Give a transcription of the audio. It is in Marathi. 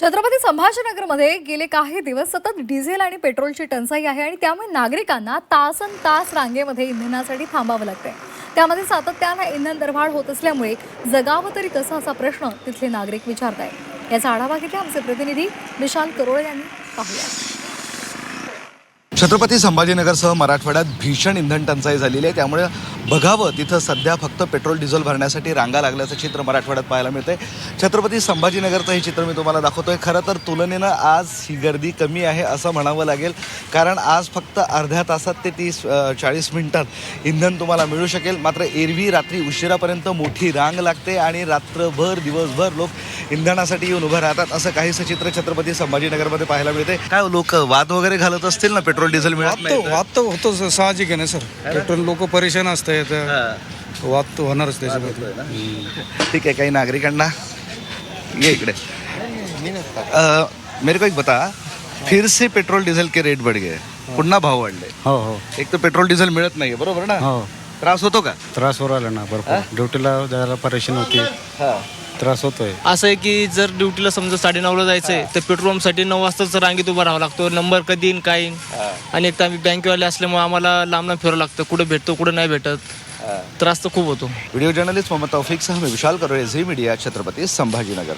छत्रपती संभाजीनगरमध्ये गेले काही दिवस सतत डिझेल आणि पेट्रोलची टंचाई आहे आणि त्यामुळे नागरिकांना तासनतास रांगेमध्ये इंधनासाठी थांबावं लागतंय। त्यामध्ये सातत्यानं इंधन दरवाढ होत असल्यामुळे जगावं तरी कसं असा प्रश्न तिथले नागरिक विचारतायत। याचा आढावा घेतला आमचे प्रतिनिधी विशाल करोळे यांनी। पाहूया। छत्रपती संभाजीनगरसह मराठवाड्यात भीषण इंधन टंचाई झालेली आहे, त्यामुळे बघावं तिथं सध्या फक्त पेट्रोल डिझेल भरण्यासाठी रांगा लागल्याचं चित्र मराठवाड्यात पाहायला मिळतंय। छत्रपती संभाजीनगरचं हे चित्र मी तुम्हाला दाखवतोय। खरं तर तुलनेनं आज ही गर्दी कमी आहे असं म्हणावं लागेल, कारण आज फक्त अर्ध्या तासात ते 30-40 मिनिटात इंधन तुम्हाला मिळू शकेल। मात्र एरवी रात्री उशिरापर्यंत मोठी रांग लागते आणि रात्रभर दिवसभर लोक इंधनासाठी येऊन उभं राहतात। असं काहीसं चित्र छत्रपती संभाजीनगरमध्ये पाहायला मिळते। काय लोक वाद वगैरे घालत असतील ना, पेट्रोल डिझेल मिळत नाही? वाद तर होतो, साहजिक आहे ना सर। पेट्रोल लोक परेशान असतात, वाद तो होणारच त्याच्यामध्ये। ठीक है, कई नागरिकांना ये इकडे मेरे को एक बता, फिर से पेट्रोल डीजल के रेट बढ़ गए, पुन्हा भाव वाढले। हो हो एक तर पेट्रोल डिझेल मिळत नाहीये, बरोबर ना? हो, त्रास होतो का? त्रास हो राहिला ना भरपूर। ड्युटीला जायला परेशान होते, त्रास होतोय। असं आहे की जर ड्युटीला समजा 9:30ला जायचंय तर पेट्रोल पंपसाठी 9 वाजताच रांगेत उभा राहावं लागतो। नंबर कधी येईन काय येईन, आणि एक तर आम्ही बँकेवाले असल्यामुळे आम्हाला लांब फिरावं लागतं, कुठं भेटतो कुठं नाही भेटत। त्रास तर खूप होतो। व्हिडिओ जर्नलिस्ट मोहम्मद तौफिक सह मी विशाल करोळे, झी मीडिया, छत्रपती संभाजीनगर।